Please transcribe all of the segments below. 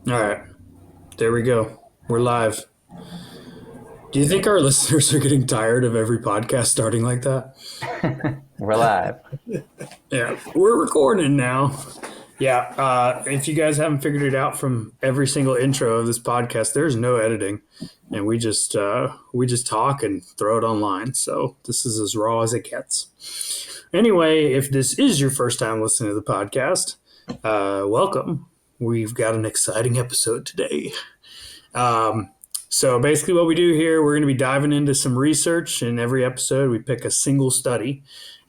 All right, there we go. We're live. Do you think our listeners are getting tired of every podcast starting like that? We're live. Yeah, we're recording now. Yeah, if you guys haven't figured it out from every single intro of this podcast, there's no editing, and we just talk and throw it online. So this is as raw as it gets. Anyway, if this is your first time listening to the podcast, welcome. We've got an exciting episode today. So basically, what we do here, we're going to be diving into some research. In every episode, we pick a single study,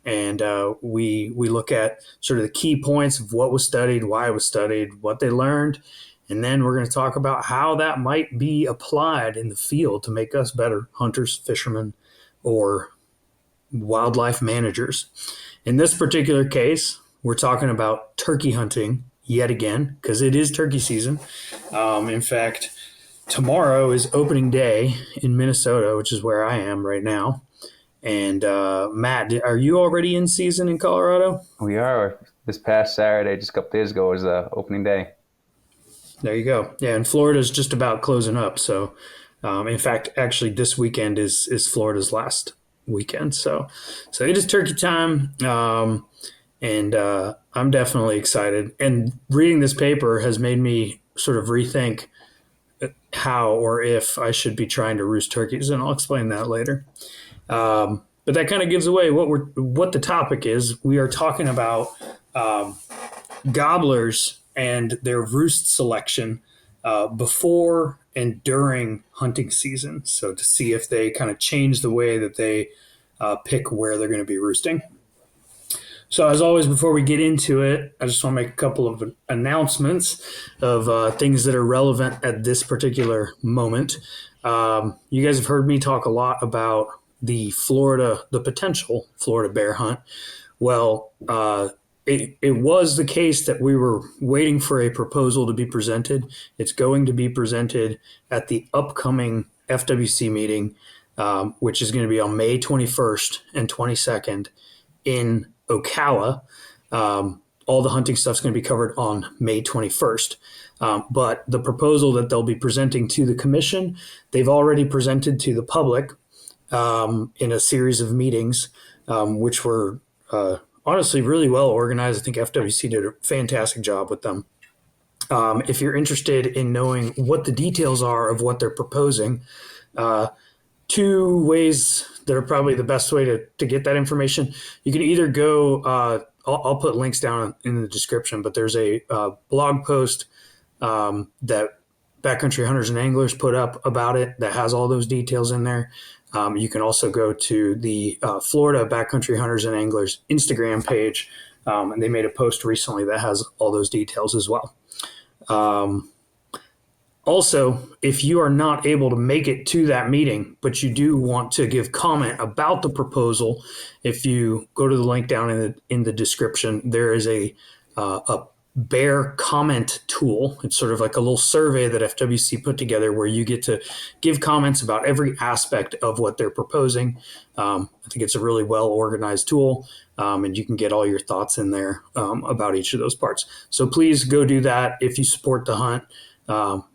and we look at sort of the key points of what was studied, why it was studied, what they learned, and then we're going to talk about how that might be applied in the field to make us better hunters, fishermen, or wildlife managers. In this particular case, we're talking about turkey hunting yet again because it is turkey season. In fact, tomorrow is opening day in Minnesota, which is where I am right now. And Matt, are you already in season in Colorado? We are. This past Saturday, just a couple days ago, was the opening day. There you go. Yeah, and Florida's just about closing up. So, in fact, actually, this weekend is Florida's last weekend. So it is turkey time, and I'm definitely excited. And reading this paper has made me sort of rethink how or if I should be trying to roost turkeys, and I'll explain that later. But that kind of gives away what the topic is. We are talking about gobblers and their roost selection before and during hunting season. So to see if they kind of change the way that they pick where they're going to be roosting. So as always, before we get into it, I just want to make a couple of announcements of things that are relevant at this particular moment. You guys have heard me talk a lot about the potential Florida bear hunt. Well, it was the case that we were waiting for a proposal to be presented. It's going to be presented at the upcoming FWC meeting, which is going to be on May 21st and 22nd in Ocala. All the hunting stuff is going to be covered on May 21st. But the proposal that they'll be presenting to the commission, they've already presented to the public in a series of meetings, which were honestly really well organized. I think FWC did a fantastic job with them. If you're interested in knowing what the details are of what they're proposing, two ways that are probably the best way to get that information. You can either go, I'll put links down in the description, but there's a blog post that Backcountry Hunters and Anglers put up about it that has all those details in there. You can also go to the Florida Backcountry Hunters and Anglers Instagram page, and they made a post recently that has all those details as well. Also, if you are not able to make it to that meeting, but you do want to give comment about the proposal, if you go to the link down in the description, there is a bear comment tool. It's sort of like a little survey that FWC put together where you get to give comments about every aspect of what they're proposing. I think it's a really well organized tool, and you can get all your thoughts in there about each of those parts. So please go do that if you support the hunt.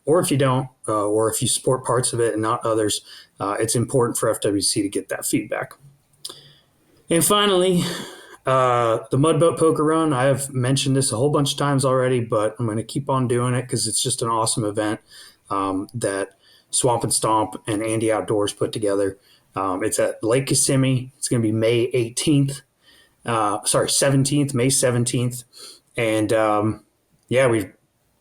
Or if you don't, or if you support parts of it and not others, it's important for FWC to get that feedback. And finally, the Mudboat Poker Run. I have mentioned this a whole bunch of times already, but I'm going to keep on doing it because it's just an awesome event that Swamp and Stomp and Andy Outdoors put together. It's at Lake Kissimmee. It's going to be May 17th, May 17th. And we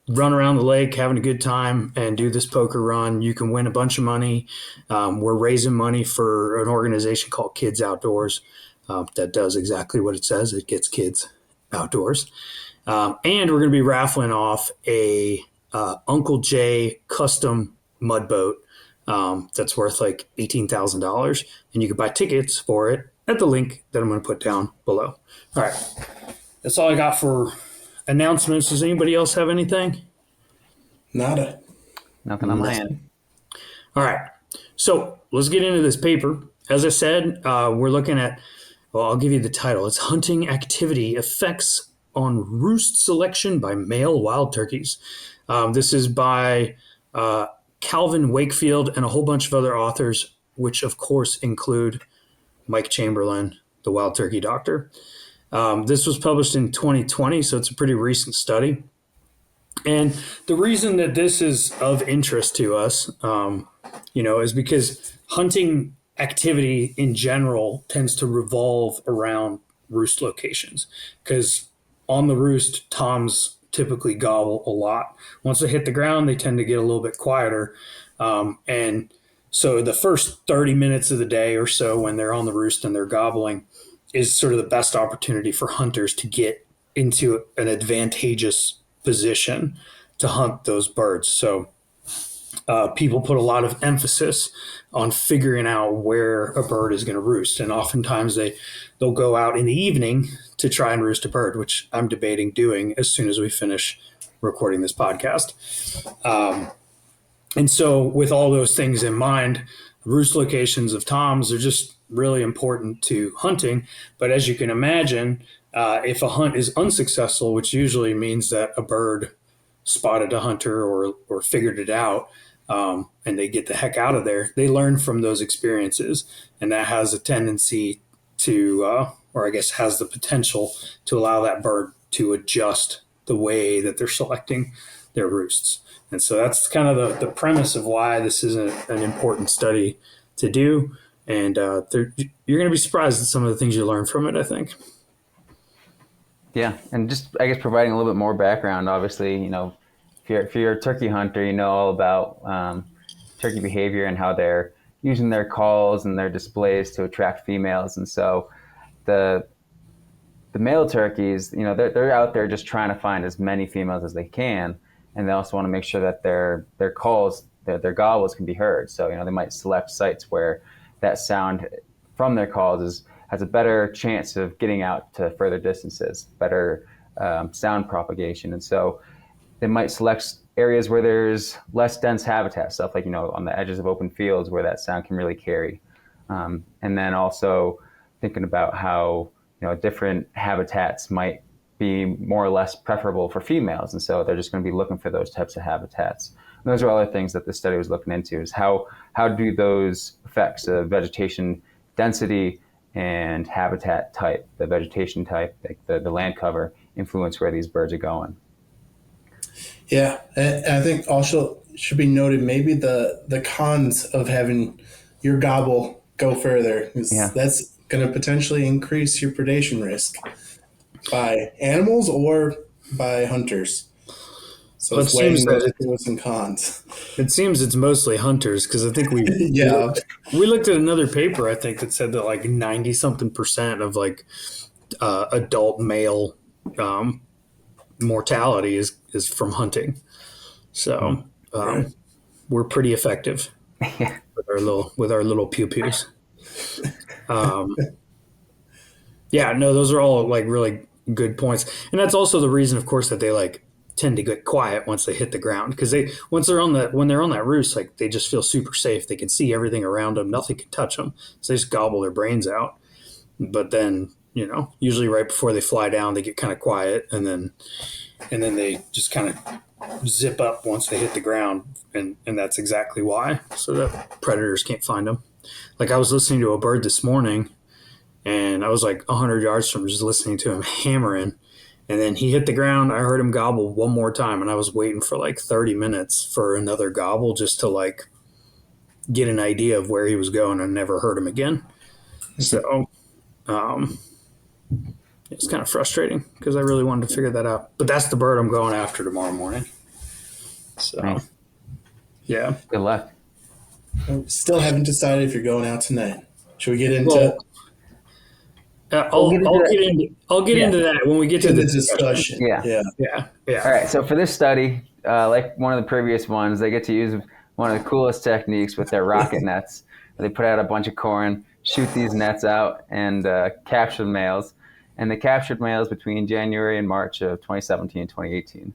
run around the lake, having a good time, and do this poker run. You can win a bunch of money. We're raising money for an organization called Kids Outdoors that does exactly what it says. It gets kids outdoors. And we're going to be raffling off a Uncle Jay custom mud boat that's worth like $18,000. And you can buy tickets for it at the link that I'm going to put down below. All right. That's all I got for announcements. Does anybody else have anything? Nada. Nothing on my end. All right. So let's get into this paper. As I said, we're looking at, well, I'll give you the title. It's Hunting Activity Affects on roost selection by male wild turkeys. This is by Calvin Wakefield and a whole bunch of other authors, which of course include Mike Chamberlain, the wild turkey doctor. This was published in 2020, so it's a pretty recent study. And the reason that this is of interest to us, is because hunting activity in general tends to revolve around roost locations. Because on the roost, toms typically gobble a lot. Once they hit the ground, they tend to get a little bit quieter. And so the first 30 minutes of the day or so when they're on the roost and they're gobbling is sort of the best opportunity for hunters to get into an advantageous position to hunt those birds. So people put a lot of emphasis on figuring out where a bird is going to roost. And oftentimes they'll go out in the evening to try and roost a bird, which I'm debating doing as soon as we finish recording this podcast. And so with all those things in mind, roost locations of toms are just really important to hunting. But as you can imagine, if a hunt is unsuccessful, which usually means that a bird spotted a hunter or figured it out, and they get the heck out of there, they learn from those experiences. And that has a tendency to, or I guess has the potential to allow that bird to adjust the way that they're selecting their roosts. And so that's kind of the premise of why this is an important study to do. And you're going to be surprised at some of the things you learn from it, I think. Yeah, and just, I guess, providing a little bit more background. Obviously, if you're a turkey hunter, you know all about turkey behavior and how they're using their calls and their displays to attract females. And so the male turkeys, they're out there just trying to find as many females as they can. And they also want to make sure that their calls, their gobbles can be heard. So, they might select sites where that sound from their calls has a better chance of getting out to further distances, better sound propagation. And so they might select areas where there's less dense habitat, stuff like, on the edges of open fields where that sound can really carry. And then also thinking about how, different habitats might be more or less preferable for females. And so they're just going to be looking for those types of habitats. And those are other things that the study was looking into, is how do those effects of vegetation density and habitat type, the vegetation type, like the land cover, influence where these birds are going. Yeah, and I think also should be noted maybe the cons of having your gobble go further. Yeah. That's going to potentially increase your predation risk by animals or by hunters. So it's weighing those pros and cons. It seems it's mostly hunters, because I think we looked at another paper, I think, that said that like 90-something% of like adult male mortality is from hunting. So we're pretty effective with our little pew pews. Those are all like really good points, and that's also the reason, of course, that they like tend to get quiet once they hit the ground, because when they're on that roost, like they just feel super safe. They can see everything around them, nothing can touch them, so they just gobble their brains out. But then usually right before they fly down, they get kind of quiet, and then they just kind of zip up once they hit the ground, and that's exactly why, so that predators can't find them. Like I was listening to a bird this morning, and I was like 100 yards from just listening to him hammering. And then he hit the ground. I heard him gobble one more time, and I was waiting for like 30 minutes for another gobble just to like get an idea of where he was going. I never heard him again. So it's kind of frustrating because I really wanted to figure that out. But that's the bird I'm going after tomorrow morning. So, nice. Yeah. Good luck. Still haven't decided if you're going out tonight. Should we get into I'll get into that when we get to the discussion. Yeah. All right. So for this study, like one of the previous ones, they get to use one of the coolest techniques with their rocket nets. They put out a bunch of corn, shoot these nets out, and capture the males. And they captured males between January and March of 2017 and 2018.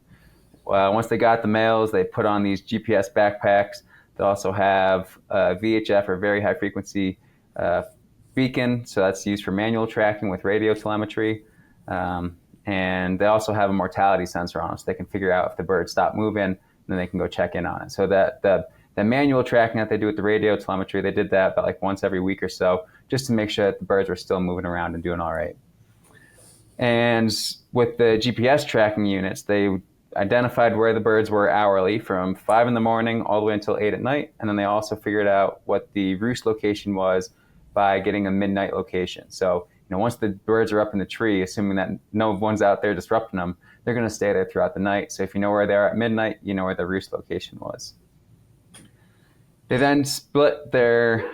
Once they got the males, they put on these GPS backpacks. They also have VHF, or very high frequency beacon, so that's used for manual tracking with radio telemetry. And they also have a mortality sensor on them, so they can figure out if the birds stop moving, then they can go check in on it. So that the manual tracking that they do with the radio telemetry, they did that about like once every week or so, just to make sure that the birds were still moving around and doing all right. And with the GPS tracking units, they identified where the birds were hourly from 5 in the morning all the way until 8 at night. And then they also figured out what the roost location was by getting a midnight location. So, once the birds are up in the tree, assuming that no one's out there disrupting them, they're going to stay there throughout the night. So if you know where they are at midnight, you know where the roost location was. They then split the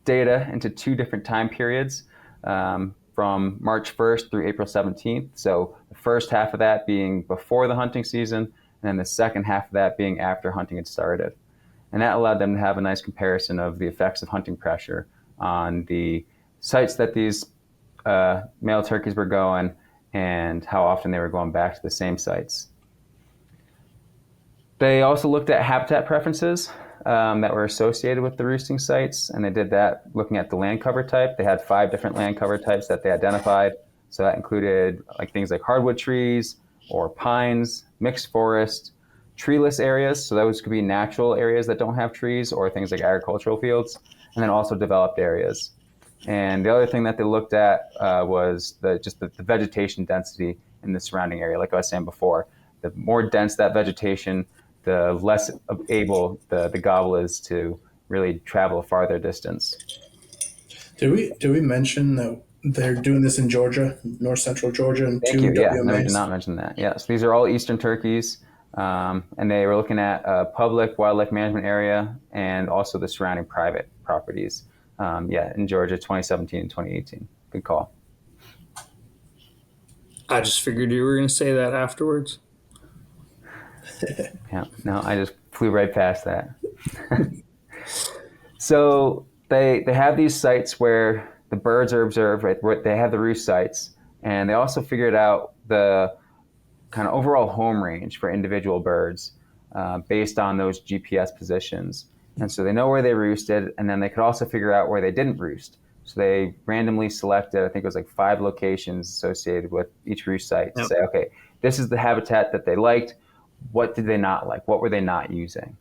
data into 2 different time periods. From March 1st through April 17th. So the first half of that being before the hunting season, and then the second half of that being after hunting had started. And that allowed them to have a nice comparison of the effects of hunting pressure on the sites that these male turkeys were going and how often they were going back to the same sites. They also looked at habitat preferences that were associated with the roosting sites, and they did that looking at the land cover type. They had 5 different land cover types that they identified. So that included things like hardwood trees or pines, mixed forest, treeless areas. So those could be natural areas that don't have trees, or things like agricultural fields, and then also developed areas. And the other thing that they looked at was the vegetation density in the surrounding area. Like I was saying before, the more dense that vegetation, the less able the gobble is to really travel a farther distance. Did we mention that they're doing this in Georgia, north central Georgia, and Thank 2 you. Yeah, WMAs? no, I did not mention that. Yes, these are all eastern turkeys, and they were looking at a public wildlife management area and also the surrounding private properties. In Georgia, 2017 and 2018. Good call. I just figured you were going to say that afterwards. Yeah, no, I just flew right past that. So they have these sites where the birds are observed, right? Where they have the roost sites, and they also figured out the kind of overall home range for individual birds based on those GPS positions. And so they know where they roosted, and then they could also figure out where they didn't roost. So they randomly selected, I think it was like 5 locations associated with each roost site to say, okay, this is the habitat that they liked. What did they not like? What were they not using?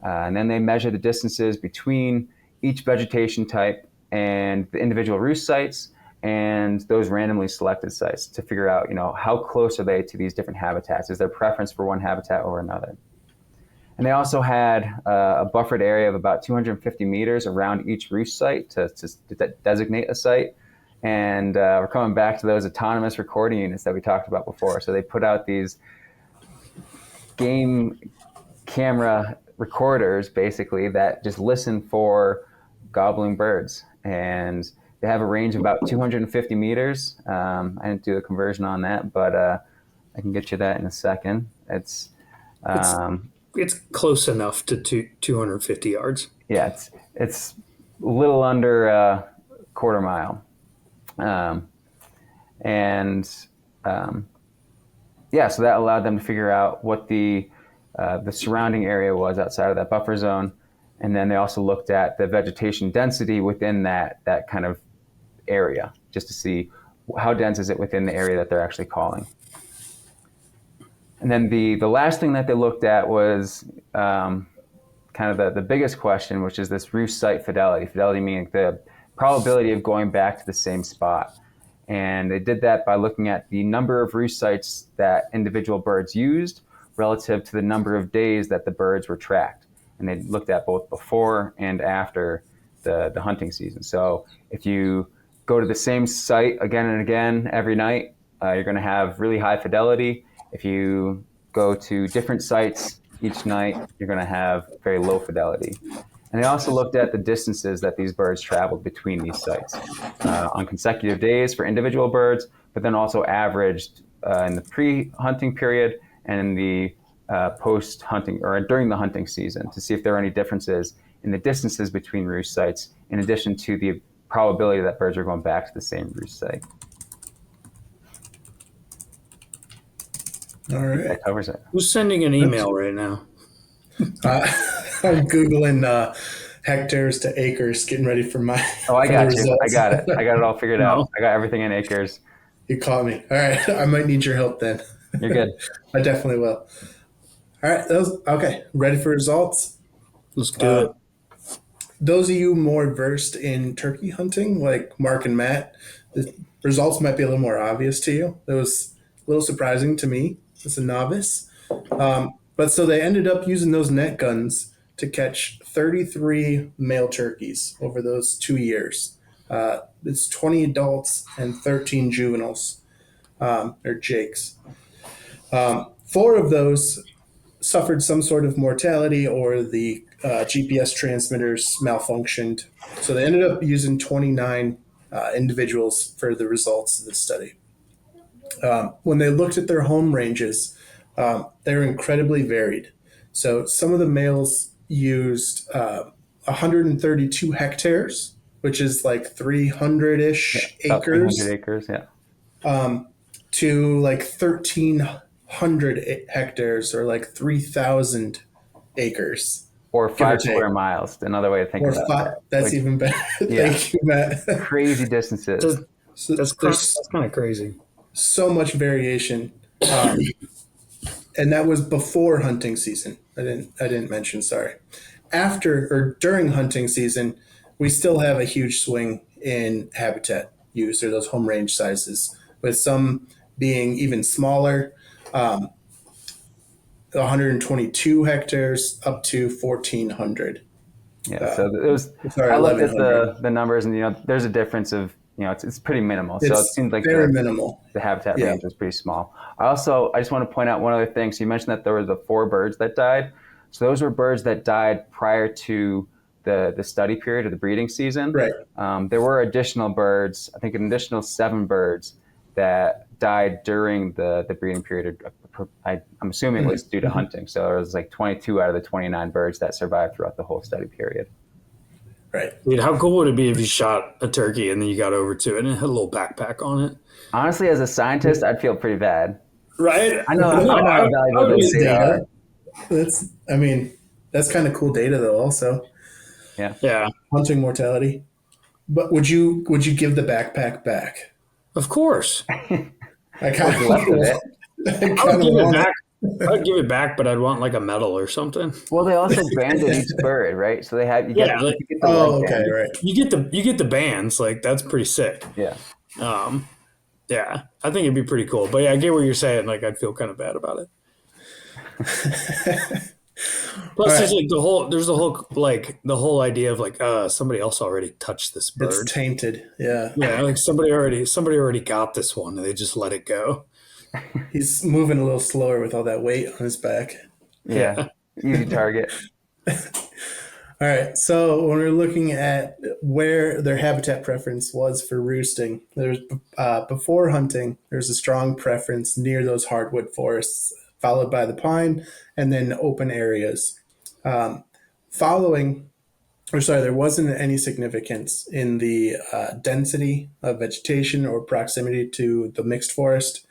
And then they measure the distances between each vegetation type and the individual roost sites and those randomly selected sites to figure out, how close are they to these different habitats? Is there preference for one habitat over another? And they also had a buffered area of about 250 meters around each roost site to designate a site. And we're coming back to those autonomous recording units that we talked about before. So they put out these game camera recorders, basically, that just listen for gobbling birds. And they have a range of about 250 meters. I didn't do the conversion on that, but I can get you that in a second. It's close enough to 250 yards. Yeah, it's a little under a quarter mile. So that allowed them to figure out what the surrounding area was outside of that buffer zone. And then they also looked at the vegetation density within that kind of area, just to see how dense is it within the area that they're actually calling. And then the last thing that they looked at was kind of the biggest question, which is this roost site fidelity. Fidelity meaning the probability of going back to the same spot. And they did that by looking at the number of roost sites that individual birds used relative to the number of days that the birds were tracked. And they looked at both before and after the hunting season. So if you go to the same site again and again every night, you're going to have really high fidelity. If you go to different sites each night, you're going to have very low fidelity. And they also looked at the distances that these birds traveled between these sites on consecutive days for individual birds, but then also averaged in the pre-hunting period and in the post-hunting or during the hunting season to see if there are any differences in the distances between roost sites, in addition to the probability that birds are going back to the same roost site. All right. That covers it. Who's sending an email right now? I'm Googling hectares to acres, getting ready for my. Oh, I for got the you. I results. got it. I got it all figured out. I got everything in acres. You caught me. All right, I might need your help then. You're good. I definitely will. All right, those okay. Ready for results? Let's do Uh, it. those of you more versed in turkey hunting, like Mark and Matt, the results might be a little more obvious to you. It was a little surprising to me as a novice. But so they ended up using those net guns to catch 33 male turkeys over those 2 years. It's 20 adults and 13 juveniles, or jakes. Four of those suffered some sort of mortality or the GPS transmitters malfunctioned. So they ended up using 29 individuals for the results of the study. When they looked at their home ranges, they were incredibly varied. So some of the males used 132 hectares, which is like 300 Yeah, ish about 300 acres, acres. Yeah, to like 1,300 hectares or like 3,000 acres, or give or 5 square take. miles. Another way to think Or about five. that. That's Like, even better. yeah, Thank you, Matt. crazy distances. That's So there's that's kind of crazy. so much variation. And that was before hunting season. I didn't mention, sorry. After or during hunting season, we still have a huge swing in habitat use or those home range sizes, with some being even smaller, 122 hectares up to 1,400. Yeah, so it was. Sorry, I looked at 1,100. the numbers, and there's a difference of it's pretty minimal. So it It's seemed like very minimal. the habitat Yeah, range was pretty small. I just want to point out one other thing. So you mentioned that there were the 4 birds that died. So those were birds that died prior to the study period of the breeding season. right. There were additional birds, I think an additional 7 birds that died during the breeding period. I'm assuming it was due to Mhm. hunting. So it was like 22 out of the 29 birds that survived throughout the whole study period. Right. Dude, how cool would it be if you shot a turkey and then you got over to it and it had a little backpack on it? Honestly, as a scientist, I'd feel pretty bad. Right? I know No, how I valuable would those be, It's data are. data. I mean, that's kind of cool data though. Also, Yeah. yeah, hunting mortality. But would you give the backpack back? of course. I kind What's left of of it? I I would kind of give it want back. it. I would give it back, but I'd want like a medal or something. Well, they also banded each bird, right? So they had Yeah, like, you get the leg Oh, okay, band. right. you get the bands, like that's pretty sick. Yeah. Um, yeah, I think it'd be pretty cool. But yeah, I get what you're saying. Like I'd feel kind of bad about it. All Plus, right, there's the whole idea of like somebody else already touched this it's bird. tainted. Yeah, Yeah, like somebody already got this one and they just let it go. he's moving a little slower with all that weight on his back. Yeah. Yeah. Easy target. All right, so when we're looking at where their habitat preference was for roosting, there's before hunting, there's a strong preference near those hardwood forests, followed by the pine, and then open areas. Um, following, or sorry, there wasn't any significance in the density of vegetation or proximity to the mixed forest,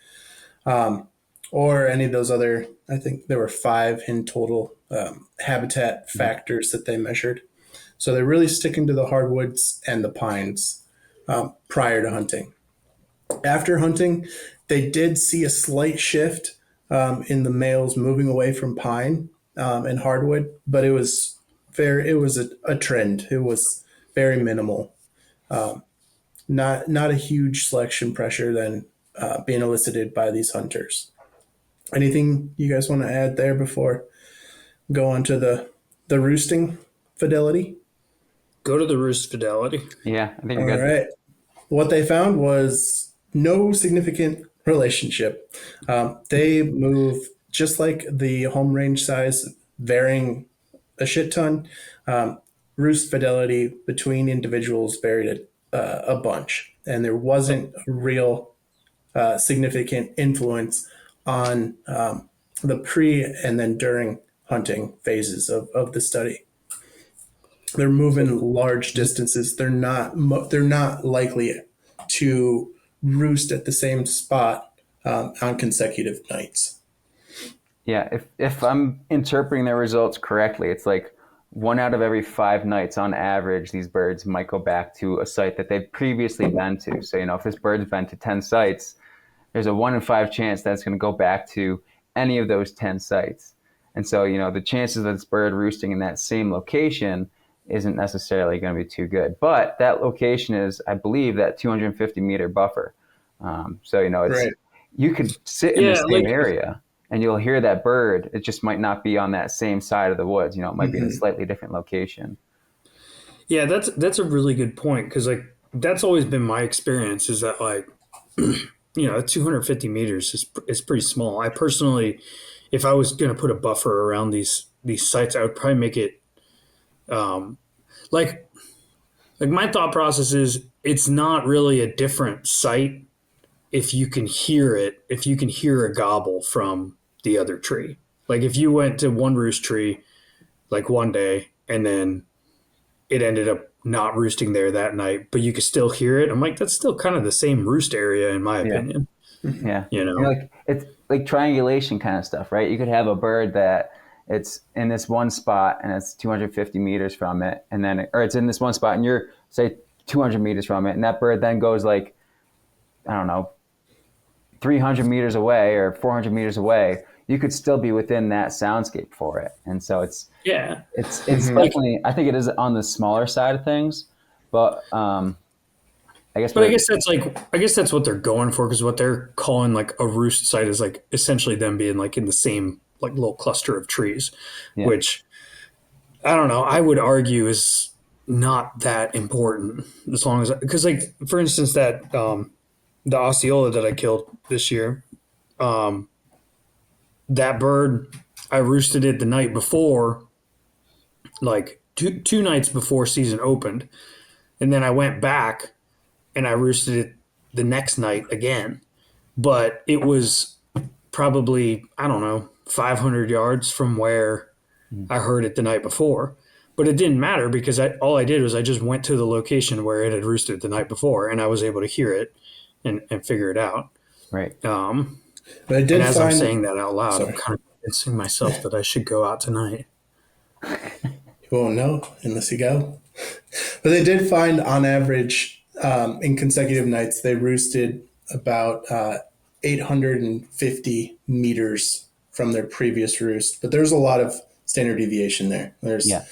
um, or any of those other. I think there were 5 in total habitat factors that they measured. So they're really sticking to the hardwoods and the pines prior to hunting. After hunting, they did see a slight shift in the males moving away from pine and hardwood, but it was a trend. It was very minimal. Not a huge selection pressure then being elicited by these hunters. Anything you guys want to add there before go on to the roosting fidelity? Go to the roost fidelity. Yeah, I think All you're good. right. What they found was no significant relationship. They move just like the home range size, varying a shit ton. Roost fidelity between individuals varied a bunch, and there wasn't a real significant influence on the pre and then during hunting phases of the study. They're moving large distances. They're not likely to roost at the same spot on consecutive nights. Yeah, if I'm interpreting their results correctly, it's like 1 out of every 5 nights on average, these birds might go back to a site that they've previously been to. So, if this bird's been to 10 sites, there's a 1 in 5 chance that it's going to go back to any of those 10 sites. And so, the chances of this bird roosting in that same location isn't necessarily going to be too good. But that location is, I believe, that 250-meter buffer. So, it's Right. you could sit in the Yeah, same like area and you'll hear that bird. It just might not be on that same side of the woods. It might be in a Hmm. slightly different location. yeah, that's a really good point because like that's always been my experience is that like 250 meters is pretty small. I personally, if I was going to put a buffer around these sites, I would probably make it um, like my thought process is it's not really a different site if you can hear it, if you can hear a gobble from the other tree. Like if you went to one roost tree like one day and then it ended up not roosting there that night, but you could still hear it. I'm like, that's still kind of the same roost area in my Yeah. opinion, Yeah. you know? Like it's like triangulation kind of stuff, right? You could have a bird that it's in this one spot and it's 250 meters from it, and then, or it's in this one spot and you're, say, 200 meters from it, and that bird then goes like, I don't know, 300 meters away or 400 meters away. You could still be within that soundscape for it. And so Yeah. it's Like, definitely, I think it is on the smaller side of things, but I guess but what, I guess that's what they're going for because what they're calling like a roost site is like essentially them being like in the same like little cluster of trees, yeah, which I don't know. I would argue is not that important as long as because like for instance that the Osceola that I killed this year, um, that bird I roosted it the night before, like two nights before season opened, and then I went back and I roosted it the next night again. But it was probably I don't know 500 yards from where I heard it the night before. But it didn't matter because all I did was I just went to the location where it had roosted the night before, and I was able to hear it and figure it out. right. But I And did as I'm find, saying that out loud, I'm sorry, kind of convincing myself that I should go out tonight. you won't know unless you go. But they did find, on average, in consecutive nights, they roosted about 850 meters from their previous roost. But there's a lot of standard deviation there. There's Yeah.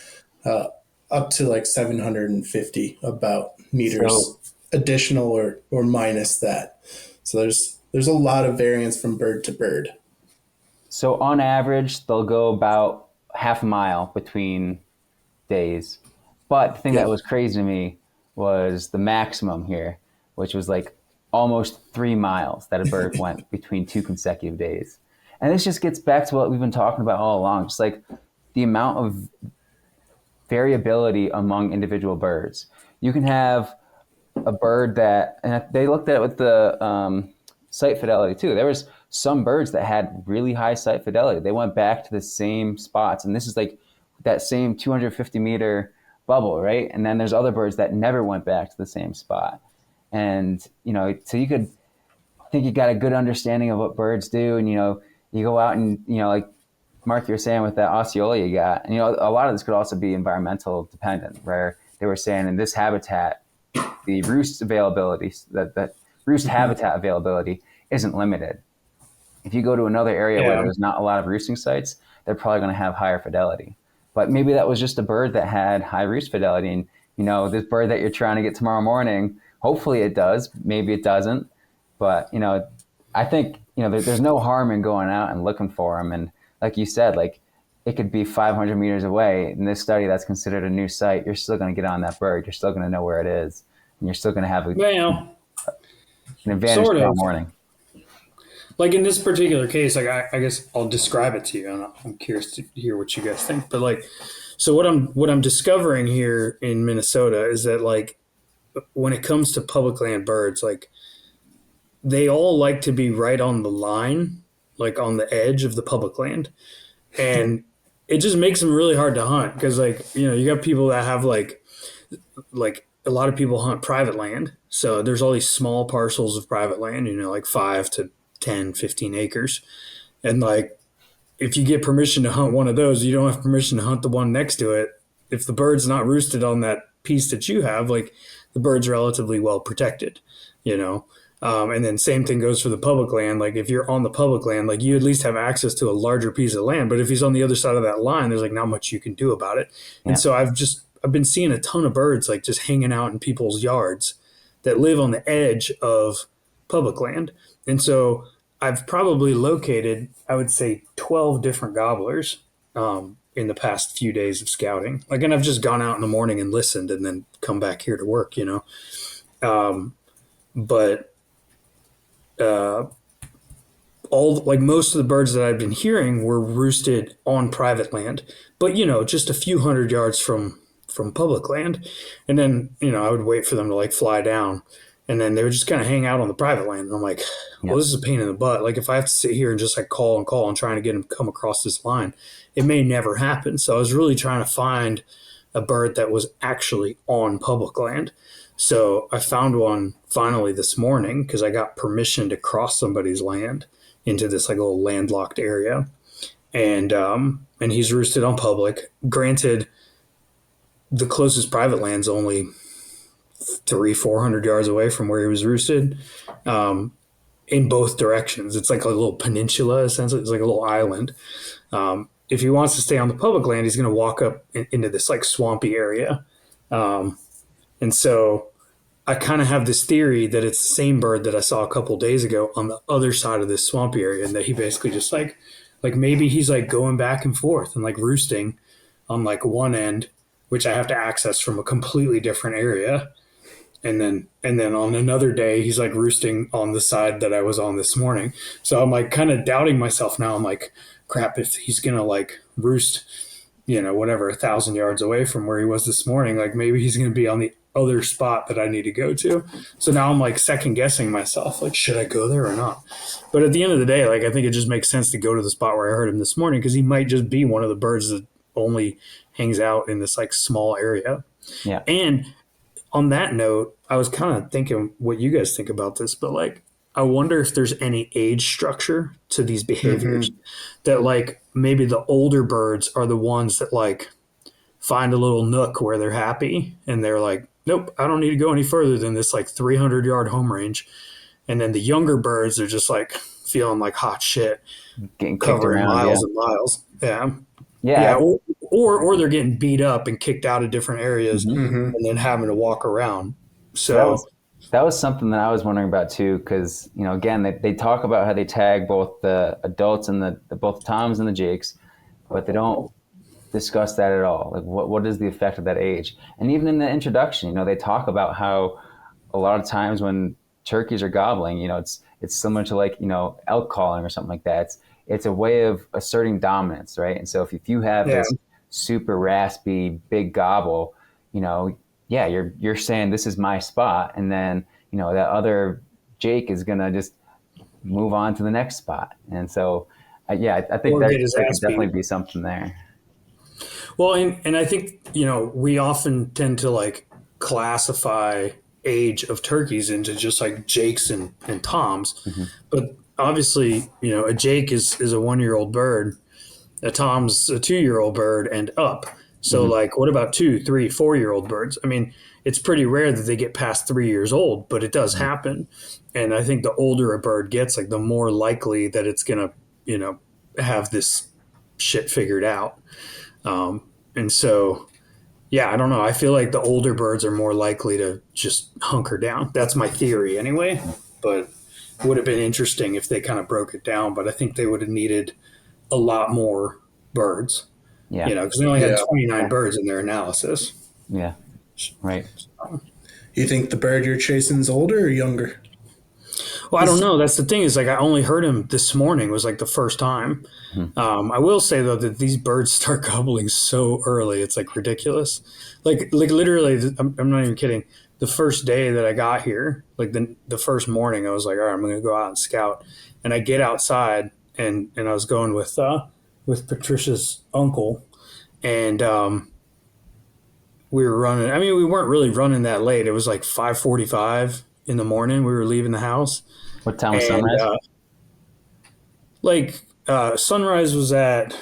up to like 750 about meters So additional or minus that. So there's a lot of variance from bird to bird. So on average, they'll go about half a mile between days. But the thing that Yep. was crazy to me was the maximum here, which was like almost 3 miles that a bird went between 2 consecutive days. And this just gets back to what we've been talking about all along, just like the amount of variability among individual birds. You can have a bird that, and they looked at it with the site fidelity too. There was some birds that had really high site fidelity. They went back to the same spots, and this is like that same 250-meter bubble, right? And then there's other birds that never went back to the same spot. And so you could think you got a good understanding of what birds do, and you go out and like Mark, you were saying with that Osceola you got, and a lot of this could also be environmental dependent, where they were saying in this habitat the roost availability, that roost habitat availability isn't limited. If you go to another area where Yeah. there's not a lot of roosting sites, they're probably going to have higher fidelity. But maybe that was just a bird that had high roost fidelity, and this bird that you're trying to get tomorrow morning, hopefully it does, maybe it doesn't. But I think there's no harm in going out and looking for them. And like you said, like it could be 500 meters away. In this study, that's considered a new site. You're still going to get on that bird. You're still going to know where it is, and you're still going to have an Well, advantage sort tomorrow of. morning. Like in this particular case, like I guess I'll describe it to you, and I'm curious to hear what you guys think. But like, so what I'm discovering here in Minnesota is that like when it comes to public land birds, like they all like to be right on the line, like on the edge of the public land, and it just makes them really hard to hunt because like you got people that have like a lot of people hunt private land, so there's all these small parcels of private land, like 5 to 10, 15 acres, and like if you get permission to hunt one of those, you don't have permission to hunt the one next to it. If the bird's not roosted on that piece that you have, like the bird's relatively well protected, you know. And then same thing goes for the public land. Like if you're on the public land, like you at least have access to a larger piece of land. But if he's on the other side of that line, there's like not much you can do about it. And Yeah. so I've been seeing a ton of birds like just hanging out in people's yards that live on the edge of public land. And so I've probably located, I would say, 12 different gobblers in the past few days of scouting. Like, and I've just gone out in the morning and listened and then come back here to work, you know. But all like most of the birds that I've been hearing were roosted on private land, but you know, just a few hundred yards from public land. And then, you know, I would wait for them to like fly down and then they would just kind of hang out on the private land. And I'm like, well, this is a pain in the butt. Like if I have to sit here and just like call and trying to get them to come across this line, it may never happen. So I was really trying to find a bird that was actually on public land. So I found one finally this morning because I got permission to cross somebody's land into this like little landlocked area, and he's roosted on public. Granted, the closest private land's only 300-400 yards away from where he was roosted, in both directions. It's like a little peninsula, essentially. It's like a little island. If he wants to stay on the public land, he's going to walk up into this like swampy area. And so I kind of have this theory that it's the same bird that I saw a couple days ago on the other side of this swampy area, and that he basically just like maybe he's like going back and forth and like roosting on like one end, which I have to access from a completely different area. And then on another day, he's like roosting on the side that I was on this morning. So I'm like kind of doubting myself now. I'm like, crap, if he's going to like roost, you know, whatever, 1,000 yards away from where he was this morning, like maybe he's going to be on the other spot that I need to go to. So now I'm like second guessing myself, like, should I go there or not? But at the end of the day, like, I think it just makes sense to go to the spot where I heard him this morning, because he might just be one of the birds that only hangs out in this like small area. Yeah. And on that note, I was kind of thinking what you guys think about this, but like, I wonder if there's any age structure to these behaviors that like maybe the older birds are the ones that like find a little nook where they're happy and they're like, nope, I don't need to go any further than this like 300-yard home range. And then the younger birds are just like feeling like hot shit, Getting kicked covering around, miles yeah. and miles. Yeah. Yeah. Or they're getting beat up and kicked out of different areas and then having to walk around. So that was something that I was wondering about too, because, you know, again, they talk about how they tag both the adults and both Toms and the Jakes, but they don't discuss that at all. Like what is the effect of that age? And even in the introduction, you know, they talk about how a lot of times when turkeys are gobbling, you know, it's similar to like, you know, elk calling or something like that. It's a way of asserting dominance, right? And so if you have this super raspy big gobble, you know, yeah, you're saying this is my spot, and then, you know, that other Jake is gonna just move on to the next spot. And so I think there could definitely be something there. Well, and I think, you know, we often tend to like classify age of turkeys into just like Jakes and Toms. But obviously, you know, a Jake is a 1-year-old bird, a Tom's a 2-year-old bird and up. So like, what about 2, 3, 4-year-old birds? I mean, it's pretty rare that they get past 3 years old, but it does happen. And I think the older a bird gets, like the more likely that it's going to, you know, have this shit figured out. And so, yeah, I don't know. I feel like the older birds are more likely to just hunker down. That's my theory anyway, but it would have been interesting if they kind of broke it down, but I think they would have needed a lot more birds. Yeah. You know, because they only had 29 birds in their analysis. Yeah. Right. You think the bird you're chasing is older or younger? Well, I don't know. That's the thing, is like I only heard him this morning, was like the first time. I will say though that these birds start gobbling so early, it's like ridiculous. Like literally, I'm not even kidding. The first day that I got here, like the first morning, I was like, all right, I'm going to go out and scout. And I get outside, and I was going with Patricia's uncle, and we were running. I mean, we weren't really running that late. It was like 5:45 in the morning. We were leaving the house. What time was sunrise? Sunrise was at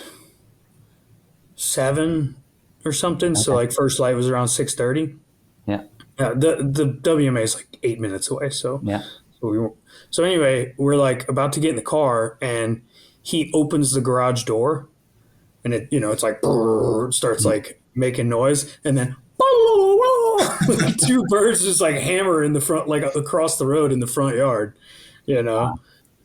7 or something. Okay. So like first light was around 6:30. Yeah. The WMA is like 8 minutes away. So yeah. So so anyway, we're like about to get in the car, and he opens the garage door, and it's like brrr, starts like making noise, and then like two birds just like hammer in the front, like across the road in the front yard, you know.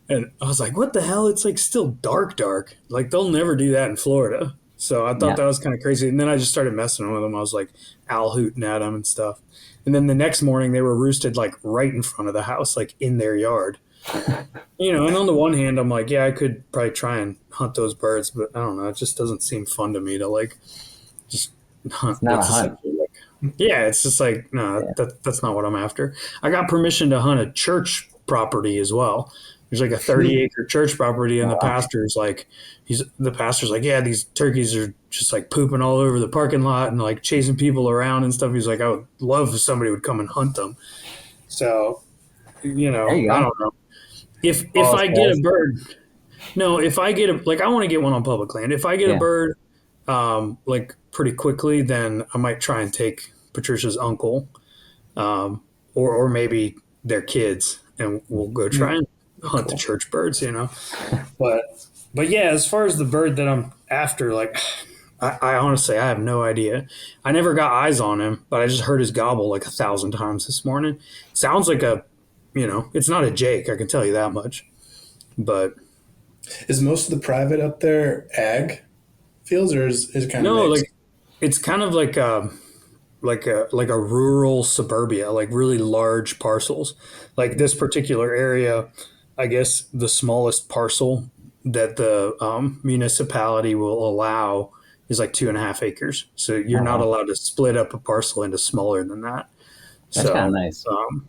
And I was like, what the hell? It's like still dark, dark. Like they'll never do that in Florida. So I thought Yeah. that was kind of crazy. And then I just started messing with them. I was like owl hooting at them and stuff. And then the next morning they were roosted like right in front of the house, like in their yard. And on the one hand, I'm like, yeah, I could probably try and hunt those birds, but I don't know. It just doesn't seem fun to me to like just hunt. It's not a It's hunt. essentially like, yeah, it's just like, no, Yeah. that's not what I'm after. I got permission to hunt a church property as well. There's like a 30-acre church property, and Wow. the pastor's like, yeah, these turkeys are just like pooping all over the parking lot and like chasing people around and stuff. He's like, I would love if somebody would come and hunt them. So, There you I go. don't know. If Paul's I get a Falls. bird, no, if I get a like I want to get one on public land. If I get a Yeah. bird like pretty quickly, then I might try and take Patricia's uncle, or maybe their kids, and we'll go try and hunt the Cool. church birds. But yeah, as far as the bird that I'm after, like I honestly I have no idea. I never got eyes on him, but I just heard his gobble like 1,000 times this morning. Sounds like it's not a Jake, I can tell you that much. But Is most of the private up there ag fields, or is it kind of no, mixed? like it's kind of like a rural suburbia, like really large parcels. Like this particular area, I guess the smallest parcel that the municipality will allow is like 2.5 acres. So you're Oh, not wow. allowed to split up a parcel into smaller than that. That's kind of So nice.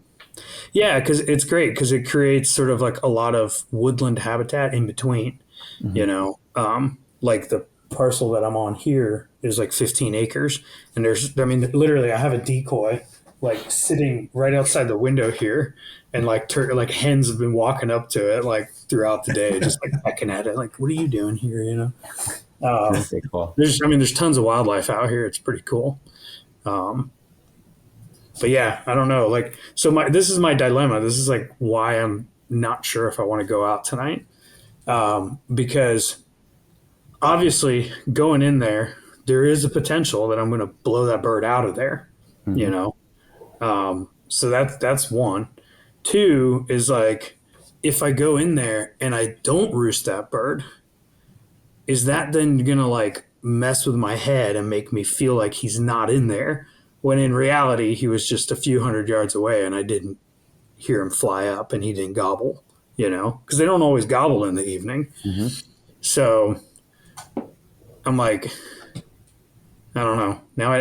yeah, because it's great because it creates sort of like a lot of woodland habitat in between. Hmm. Like the parcel that I'm on here is like 15 acres, and I mean, literally, I have a decoy like sitting right outside the window here, and like like hens have been walking up to it like throughout the day, just like pecking at it, like, what are you doing here? That's pretty cool. There's tons of wildlife out here. It's pretty cool. Um, but yeah, I don't know. Like, so this is my dilemma. This is like why I'm not sure if I want to go out tonight, because obviously going in there is a potential that I'm going to blow that bird out of there, you Hmm. know? So that's one. Two is like, if I go in there and I don't roost that bird, is that then going to like mess with my head and make me feel like he's not in there when in reality he was just a few hundred yards away and I didn't hear him fly up and he didn't gobble, because they don't always gobble in the evening. Hmm. So I'm like, I don't know.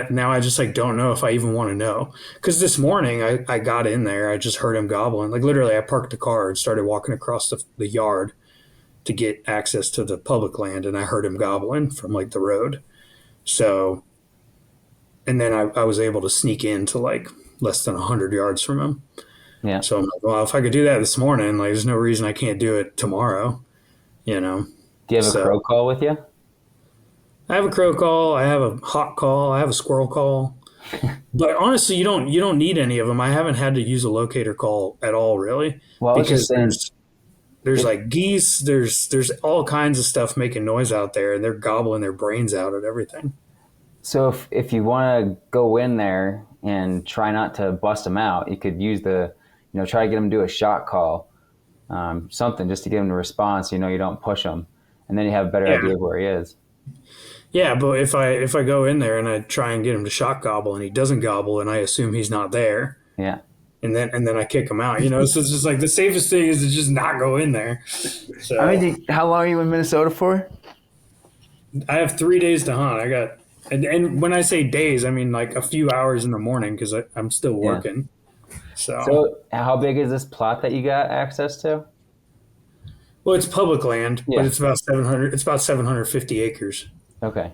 Now I just like don't know if I even want to know. Because this morning I got in there, I just heard him gobbling. Like literally, I parked the car and started walking across the yard to get access to the public land, and I heard him gobbling from like the road. So, and then I was able to sneak in to like less than 100 yards from him. Yeah. So I'm like, well, if I could do that this morning, like there's no reason I can't do it tomorrow. You know. Do you have a So crow call with you? I have a crow call, I have a hawk call, I have a squirrel call. But honestly, you don't need any of them. I haven't had to use a locator call at all, really, Well, I was just because saying, there's if like geese, there's all kinds of stuff making noise out there, and they're gobbling their brains out at everything. so if you want to go in there and try not to bust them out, you could use try to get them to do a shot call, something just to give them a response. You don't push them, and then you have a better Yeah, idea of where he is. yeah. But if I go in there and I try and get him to shot gobble and he doesn't gobble, and I assume he's not there, Yeah. and then I kick him out. So it's just like the safest thing is to just not go in there. I So mean, how long are you in Minnesota for? I have 3 days to hunt. And when I say days, I mean like a few hours in the morning because I'm still Yeah. working. So, So how big is this plot that you got access to? well, it's public land, but Yeah. it's about 700. It's about 750 acres, Okay.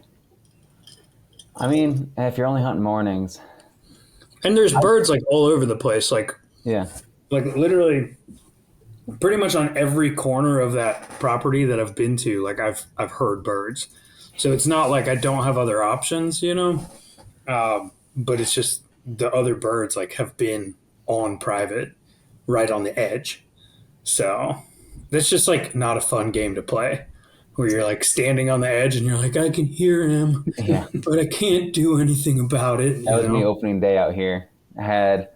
I mean, if you're only hunting mornings, and there's birds like all over the place. yeah. Like literally, pretty much on every corner of that property that I've been to. Like I've heard birds. So it's not like I don't have other options. But it's just the other birds like have been on private, right on the edge. So that's just like not a fun game to play where you're like standing on the edge and you're like, I can hear him, Yeah, but I can't do anything about it, that you was me know? opening day out here. I had,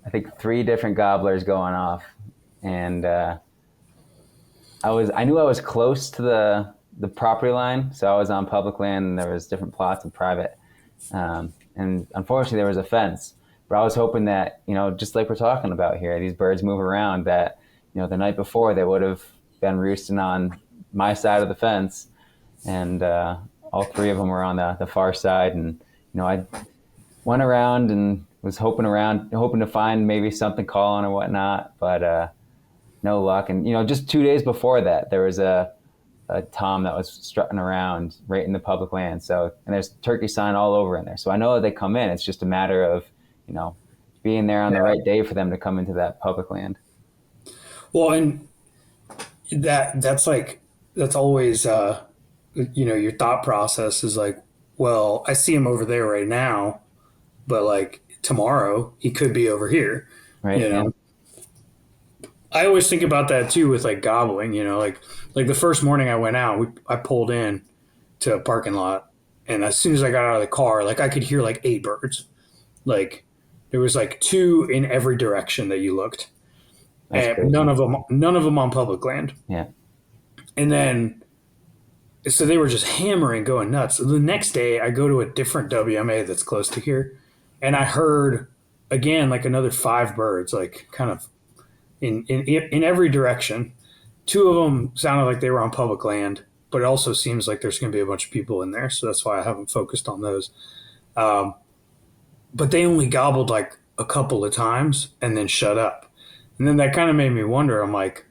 I think, three different gobblers going off, and I knew I was close to the property line, so I was on public land, and there was different plots and private. And unfortunately, there was a fence. But I was hoping that, just like we're talking about here, these birds move around. That, the night before they would have been roosting on my side of the fence, and all three of them were on the far side. And I went around and was hoping to find maybe something calling or whatnot, but no luck. And just 2 days before that, there was a tom that was strutting around right in the public land. So, and there's turkey sign all over in there. So I know that they come in. It's just a matter of, being there on the Yeah. right day for them to come into that public land. Well, and that's always, your thought process is like, well, I see him over there right now, but like tomorrow he could be over here, Right. you Yeah. know? I always think about that too with like gobbling, like the first morning I went out, I pulled in to a parking lot, and as soon as I got out of the car, like I could hear like 8 birds. Like there was like two in every direction that you looked, That's and crazy. none of them on public land. Yeah. And then so they were just hammering, going nuts. So the next day, I go to a different WMA that's close to here, and I heard again like another 5 birds, like kind of in every direction. Two of them sounded like they were on public land, but it also seems like there's going to be a bunch of people in there, so that's why I haven't focused on those. Um, but they only gobbled like a couple of times and then shut up, and then that kind of made me wonder. I'm like,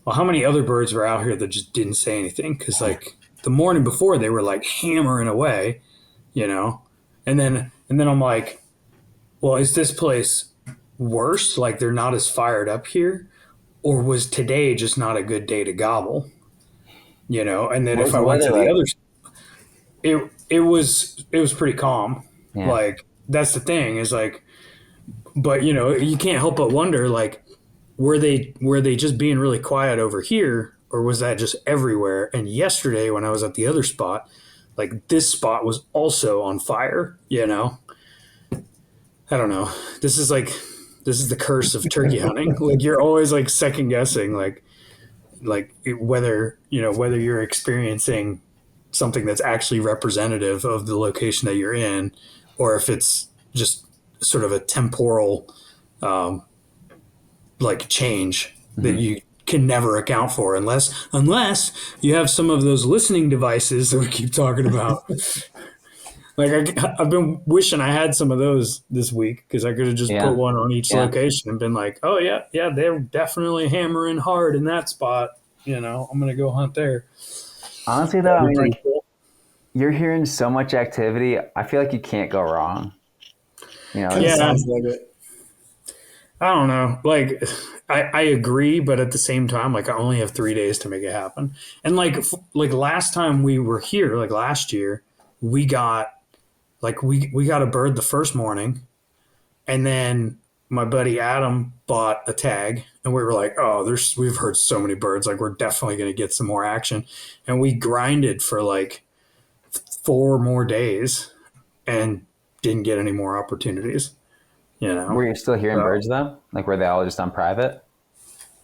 well, how many other birds were out here that just didn't say anything? Because like the morning before, they were like hammering away, you know, and then I'm like, well, is this place worse? Like they're not as fired up here, or was today just not a good day to gobble? And then What if was I the went weather to the like? other, it was pretty calm. Yeah. Like that's the thing is like, but you can't help but wonder like, were they just being really quiet over here, or was that just everywhere? And yesterday when I was at the other spot, like this spot was also on fire. I don't know. This is the curse of turkey hunting. Like you're always like second guessing, like whether you're experiencing something that's actually representative of the location that you're in, or if it's just sort of a temporal like change that Hmm. you can never account for unless you have some of those listening devices that we keep talking about. Like I've been wishing I had some of those this week because I could have just put Yeah. one on each Yeah. location and been like, oh yeah, yeah, they're definitely hammering hard in that spot. I'm gonna go hunt there. Honestly, though, That'd I be mean, pretty like, cool. you're hearing so much activity. I feel like you can't go wrong. Kind of It's, Yeah, sounds like it. I don't know. Like, I agree, but at the same time, like, I only have 3 days to make it happen. And like last time we were here, like last year, we got we got a bird the first morning, and then my buddy Adam bought a tag, and we were like, oh, we've heard so many birds, like we're definitely going to get some more action, and we grinded for like 4 more days and didn't get any more opportunities. You were know, you still hearing so birds though? Like, were they all just on private?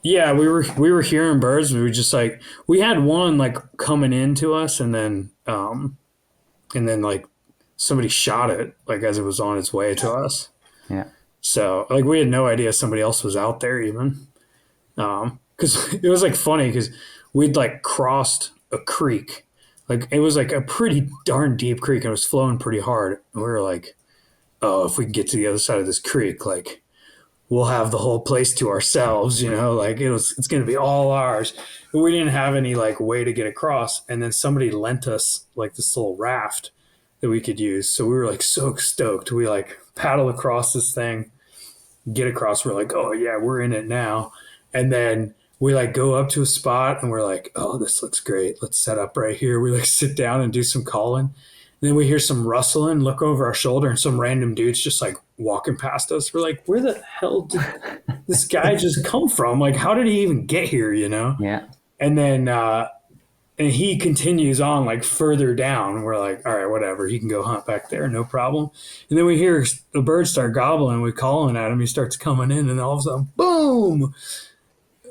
yeah, we were hearing birds. We were just like we had one like coming into us, and then like somebody shot it like as it was on its way to us. Yeah. So like we had no idea somebody else was out there even. Because it was like funny because we'd like crossed a creek, like it was like a pretty darn deep creek and it was flowing pretty hard. And we were like, oh, if we can get to the other side of this creek, like we'll have the whole place to ourselves, like it's going to be all ours. But we didn't have any like way to get across. And then somebody lent us like this little raft that we could use. So we were like so stoked. We like paddle across this thing, get across. We're like, oh yeah, we're in it now. And then we like go up to a spot and we're like, oh, this looks great. Let's set up right here. We like sit down and do some calling. Then we hear some rustling, look over our shoulder, and some random dude's just like walking past us. We're like, where the hell did this guy just come from? Like, how did he even get here, you know? Yeah. And then, and he continues on like further down. We're like, all right, whatever. He can go hunt back there, no problem. And then we hear the birds start gobbling. We calling at him. He starts coming in, and all of a sudden, boom!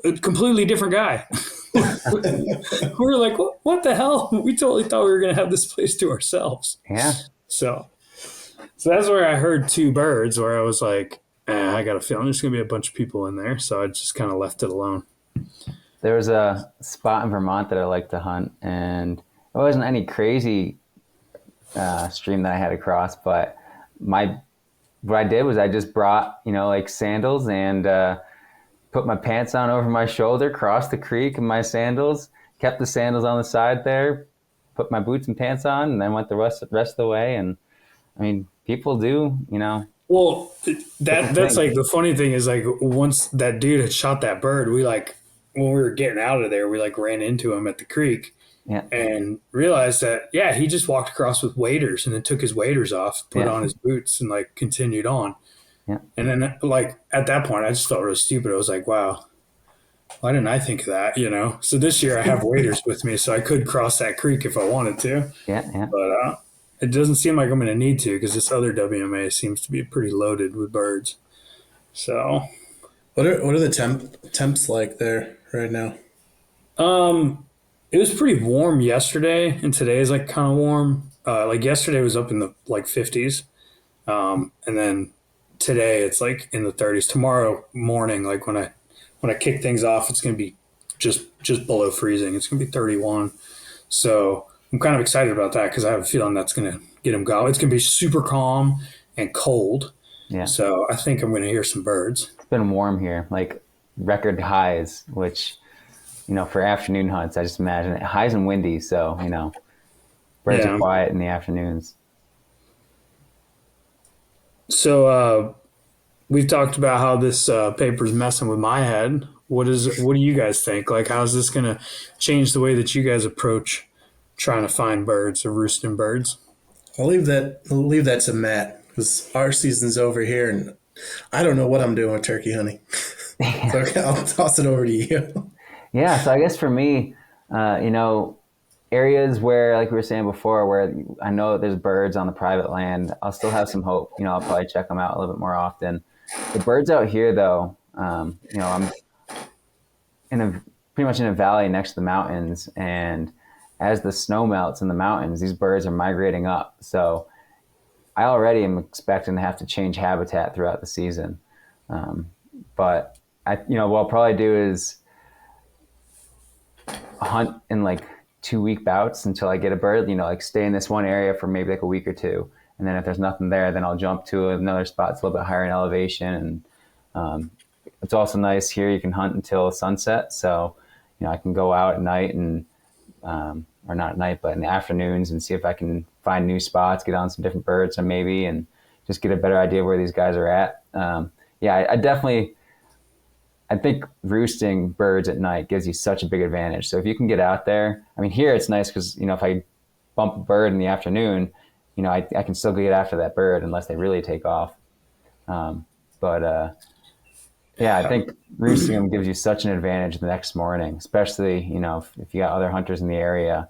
A completely different guy. We're like, what the hell? We totally thought we were going to have this place to ourselves. Yeah. So that's where I heard two birds. Where I was like, I got a feeling there's going to be a bunch of people in there. So I just kind of left it alone. There was a spot in Vermont that I like to hunt, and it wasn't any crazy stream that I had to cross, but what I did was I just brought, like sandals and put my pants on over my shoulder, crossed the creek in my sandals, kept the sandals on the side there, put my boots and pants on, and then went the rest of the way. And I mean, people do, Well, that's like the funny thing is like once that dude had shot that bird, we like when we were getting out of there, we like ran into him at the creek yeah, and realized that he just walked across with waders and then took his waders off, put on his boots, and like continued on. yeah, And then like at that point, I just felt really stupid. I was like, wow, why didn't I think of that? So this year I have waders with me, so I could cross that creek if I wanted to. yeah. But it doesn't seem like I'm going to need to because this other WMA seems to be pretty loaded with birds. So, What are the temps like there right now? it was pretty warm yesterday, and today is like kind of warm. Like yesterday was up in the like 50s, and then today it's like in the 30s. Tomorrow morning, like when I kick things off, it's going to be just below freezing. It's going to be 31. So I'm kind of excited about that because I have a feeling that's going to get them going. It's going to be super calm and cold. Yeah. So I think I'm going to hear some birds. It's been warm here, like record highs, which, for afternoon hunts, I just imagine it. Highs and windy. So, birds are quiet in the afternoons. So we've talked about how this paper's messing with my head. What do you guys think? Like, how's this going to change the way that you guys approach trying to find birds or roosting birds? I'll leave that to Matt because our season's over here, and I don't know what I'm doing with turkey hunting. So I'll toss it over to you. Yeah, so I guess for me, areas where, like we were saying before, where I know that there's birds on the private land, I'll still have some hope. I'll probably check them out a little bit more often. The birds out here, though, I'm pretty much in a valley next to the mountains, and as the snow melts in the mountains, these birds are migrating up. So I already am expecting to have to change habitat throughout the season. But what I'll probably do is hunt in like 2-week bouts until I get a bird, like stay in this one area for maybe like a week or two. And then if there's nothing there, then I'll jump to another spot that's a little bit higher in elevation. And it's also nice here. You can hunt until sunset. So, I can go out at night and, or not at night, but in the afternoons and see if I can find new spots, get on some different birds and maybe, and just get a better idea of where these guys are at. I think roosting birds at night gives you such a big advantage. So if you can get out there, I mean, here it's nice because, if I bump a bird in the afternoon, I can still get after that bird unless they really take off. I think roosting them gives you such an advantage the next morning, especially, if you got other hunters in the area.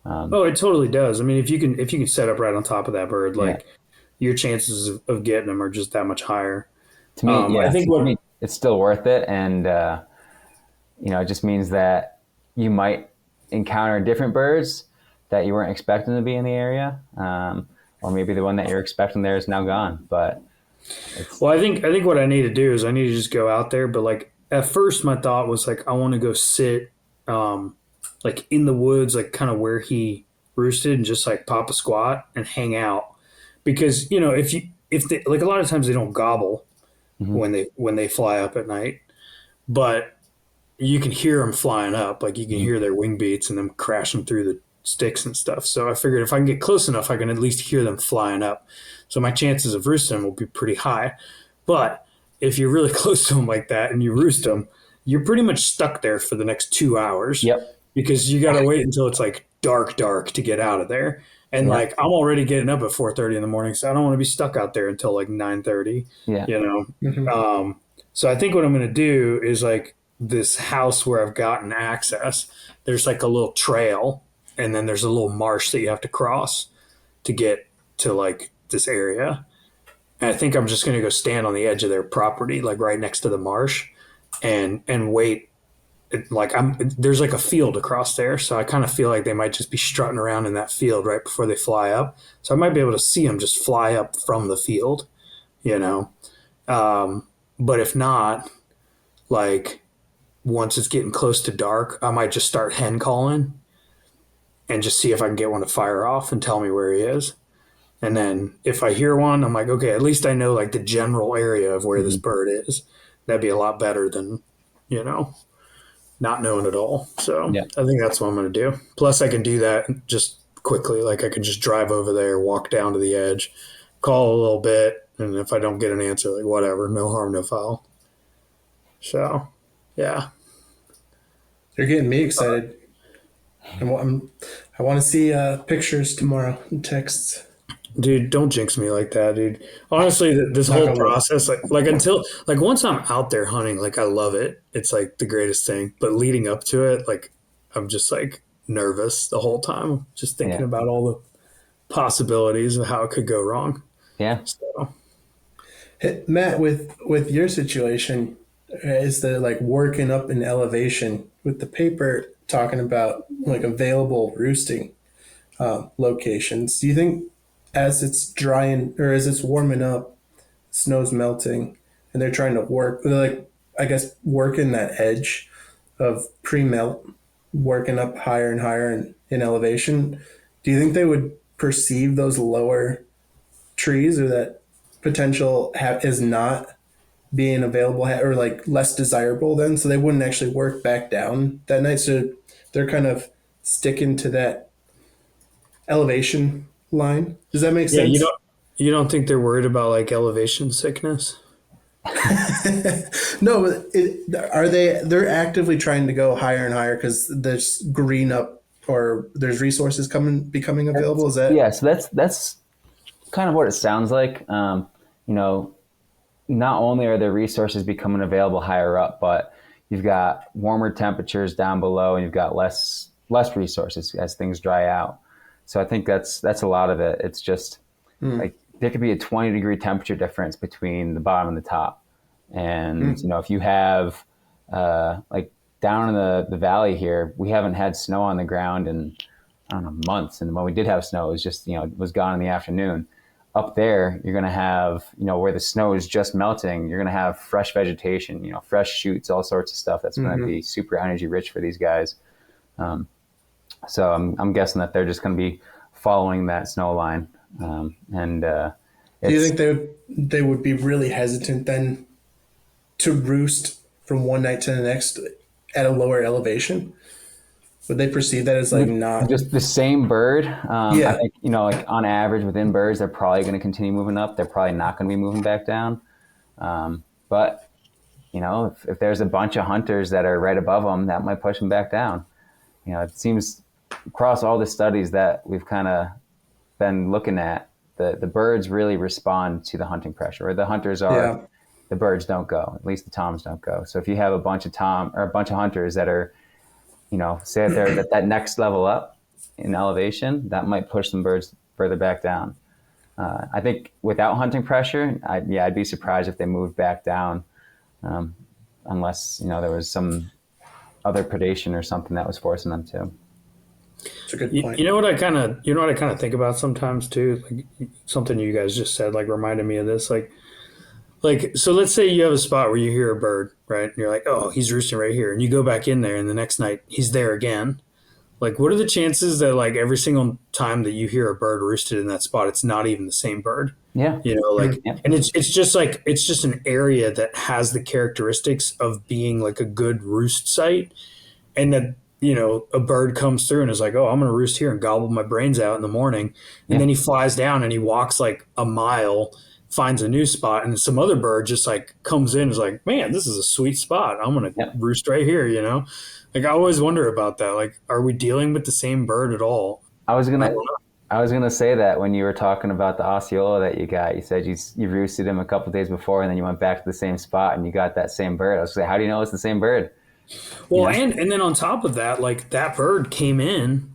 It totally does. I mean, if you can set up right on top of that bird, like your chances of getting them are just that much higher. To me, I think it's still worth it. And, it just means that you might encounter different birds that you weren't expecting to be in the area. Or maybe the one that you're expecting there is now gone. But I think what I need to do is I need to just go out there. But like at first my thought was like, I want to go sit like in the woods, like kind of where he roosted and just like pop a squat and hang out. Because, if they, like a lot of times they don't gobble when they fly up at night, but you can hear them flying up. Like you can hear their wing beats and them crashing through the sticks and stuff. So I figured if I can get close enough, I can at least hear them flying up. So my chances of roosting them will be pretty high. But if you're really close to them like that and you roost them, you're pretty much stuck there for the next 2 hours. Yep. Because you got to wait until it's like dark to get out of there. And Yeah. like I'm already getting up at 4:30 in the morning, so I don't want to be stuck out there until like 9:30, Yeah. you know. Hmm. So I think what I'm going to do is like this house where I've gotten access. There's like a little trail, and then there's a little marsh that you have to cross to get to like this area. And I think I'm just going to go stand on the edge of their property, like right next to the marsh, and wait. Like there's like a field across there, so I kind of feel like they might just be strutting around in that field right before they fly up. So I might be able to see them just fly up from the field, you know. But if not, like once it's getting close to dark, I might just start hen calling and just see if I can get one to fire off and tell me where he is. And then if I hear one, I'm like, okay, at least I know like the general area of where this Mhm. bird is. That'd be a lot better than, you know, not knowing at all. So Yeah. I think that's what I'm going to do. Plus, I can do that just quickly. Like I can just drive over there, walk down to the edge, call a little bit, and if I don't get an answer, like whatever, no harm, no foul. So, yeah, You're getting me excited. I want to see pictures tomorrow and texts. dude, don't jinx me like that, dude. Honestly, this Knock whole on wood. process, like until like once I'm out there hunting, like I love it. It's like the greatest thing. But leading up to it, like I'm just like nervous the whole time, just thinking Yeah. about all the possibilities of how it could go wrong. Yeah. So Hey, Matt, with your situation, is the like working up in elevation with the paper talking about like available roosting locations? Do you think as it's drying or as it's warming up, snow's melting, and they're trying to work, they're like I guess working that edge of pre-melt, working up higher and higher in elevation? Do you think they would perceive those lower trees or that potential is not being available or like less desirable then, so they wouldn't actually work back down that night, so they're kind of sticking to that elevation line? Does that make yeah, sense? you don't think they're worried about like elevation sickness? No, but are they're actively trying to go higher and higher because there's green up or there's resources coming becoming available? Is that Yeah. So that's kind of what it sounds like. You know, not only are there resources becoming available higher up, but you've got warmer temperatures down below, and you've got less resources as things dry out. So I think that's a lot of it. It's just like there could be a 20-degree temperature difference between the bottom and the top, and you know if you have like down in the valley here, we haven't had snow on the ground in I don't know months, and when we did have snow, it was just it was gone in the afternoon. Up there, you're going to have, where the snow is just melting, you're going to have fresh vegetation, fresh shoots, all sorts of stuff that's going to be super energy rich for these guys. So I'm guessing that they're just going to be following that snow line. And do you it's, think they would be really hesitant then to roost from one night to the next at a lower elevation? Would they perceive that as like not? just the same bird. I Yeah, think, like on average within birds, they're probably going to continue moving up. They're probably not going to be moving back down. But, if there's a bunch of hunters that are right above them, that might push them back down. It seems across all the studies that we've kind of been looking at, the birds really respond to the hunting pressure, or the hunters are, yeah. the birds don't go. At least the toms don't go. So if you have a bunch of hunters that are, say that they're at that next level up in elevation, that might push some birds further back down. I think without hunting pressure, I'd be surprised if they moved back down, unless there was some other predation or something that was forcing them to. It's a good You, point. you know what I kind of think about sometimes too, like something you guys just said, like reminded me of this, like so. Let's say you have a spot where you hear a bird, right? And you're like, oh, he's roosting right here, and you go back in there, and the next night he's there again. Like, what are the chances that like every single time that you hear a bird roosted in that spot, it's not even the same bird? Yeah, Like, yeah, and it's just like it's just an area that has the characteristics of being like a good roost site, and that a bird comes through and is like, oh, I'm going to roost here and gobble my brains out in the morning, and yeah, then he flies down and he walks like a mile, finds a new spot, and some other bird just like comes in and is like, man, this is a sweet spot, I'm going to yeah. roost right here. Like I always wonder about that. Like, are we dealing with the same bird at all? I was I gonna don't know. I was gonna say that when you were talking about the Osceola that you got, you said you roosted him a couple days before, and then you went back to the same spot and you got that same bird. I was gonna say, how do you know it's the same bird? You Well, know? and then on top of that, like that bird came in,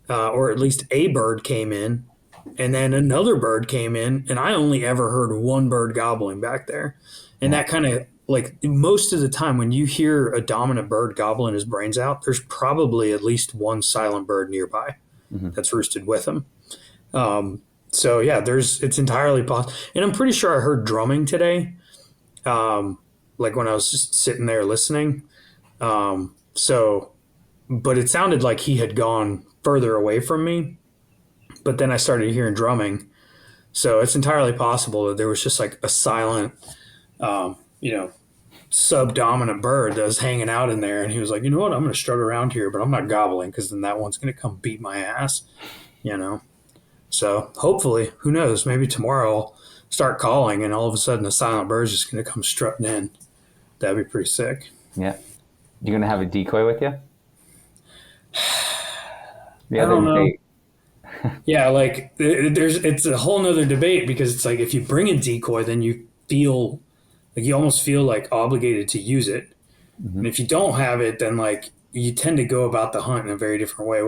or at least a bird came in, and then another bird came in, and I only ever heard one bird gobbling back there. And Yeah. that kind of like most of the time when you hear a dominant bird gobbling his brains out, there's probably at least one silent bird nearby Hmm. that's roosted with him. So yeah, it's entirely possible, and I'm pretty sure I heard drumming today, like when I was just sitting there listening. So, but it sounded like he had gone further away from me. But then I started hearing drumming, so it's entirely possible that there was just like a silent, you know, subdominant bird that was hanging out in there, and he was like, you know what, I'm going to strut around here, but I'm not gobbling because then that one's going to come beat my ass, you know. So hopefully, who knows? Maybe tomorrow I'll start calling, and all of a sudden a silent bird's just going to come strutting in. That'd be pretty sick. Yeah. You gonna have a decoy with you? The I other don't know. debate. Yeah, like it's a whole nother debate because it's like if you bring a decoy, then you feel like you almost feel like obligated to use it. Hmm. And if you don't have it, then like you tend to go about the hunt in a very different way.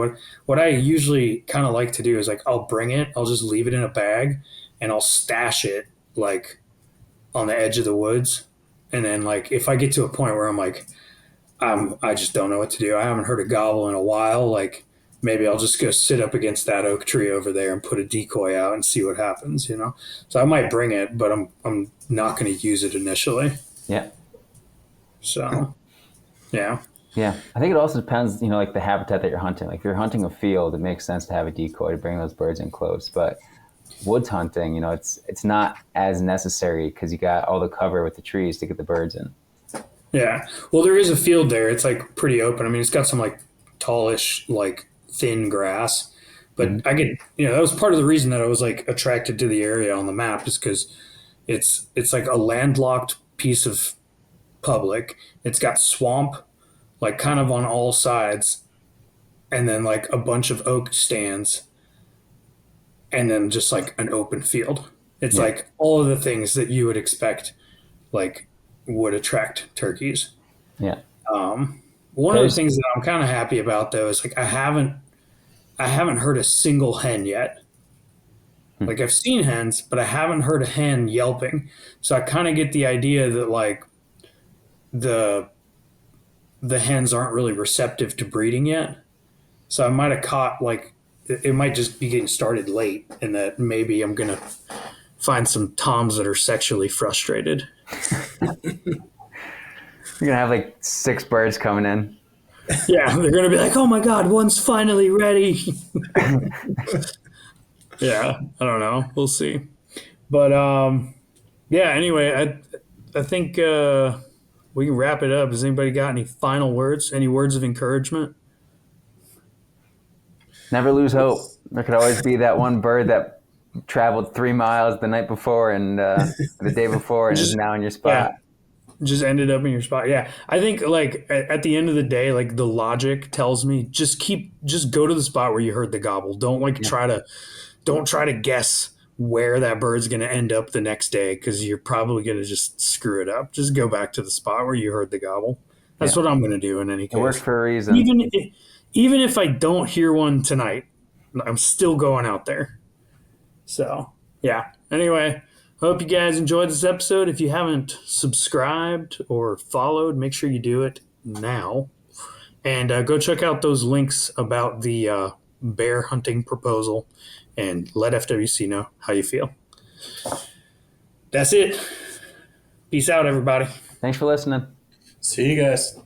What I usually kind of like to do is like I'll bring it, I'll just leave it in a bag, and I'll stash it like on the edge of the woods. And then like if I get to a point where I'm like I just don't know what to do. I haven't heard a gobble in a while. Like maybe I'll just go sit up against that oak tree over there and put a decoy out and see what happens. You know, so I might bring it, but I'm not going to use it initially. Yeah. So yeah, Yeah. I think it also depends, like the habitat that you're hunting. Like if you're hunting a field, it makes sense to have a decoy to bring those birds in close. But woods hunting, it's not as necessary because you got all the cover with the trees to get the birds in. yeah. Well, there is a field there. It's like pretty open. I mean, it's got some like tallish, like thin grass. But Hmm. I get, that was part of the reason that I was like attracted to the area on the map is because it's like a landlocked piece of public. It's got swamp like kind of on all sides, and then like a bunch of oak stands, and then just like an open field. It's Yeah. like all of the things that you would expect like would attract turkeys. Yeah. One of the There's things that I'm kind of happy about though is like I haven't heard a single hen yet. Like I've seen hens, but I haven't heard a hen yelping. So I kind of get the idea that like the the hens aren't really receptive to breeding yet. So I might have caught like it might just be getting started late, and that maybe I'm gonna find some toms that are sexually frustrated. You're gonna have like six birds coming in. Yeah, they're gonna be like, "Oh my god, one's finally ready." Yeah, I don't know. We'll see. But yeah. Anyway, I think we can wrap it up. Has anybody got any final words? Any words of encouragement? Never lose hope. There could always be that one bird that traveled 3 miles the night before and the day before and is Just now in your yeah, spot. just ended up in your spot. Yeah, I think like at the end of the day, like the logic tells me just go to the spot where you heard the gobble. Yeah. Don't try to guess where that bird's going to end up the next day because you're probably going to just screw it up. Just go back to the spot where you heard the gobble. That's Yeah. what I'm going to do in any It worked case. for a reason. Even if I don't hear one tonight, I'm still going out there. So yeah. Anyway, hope you guys enjoyed this episode. If you haven't subscribed or followed, make sure you do it now. And go check out those links about the bear hunting proposal and let FWC know how you feel. That's it. Peace out, everybody. Thanks for listening. See you guys.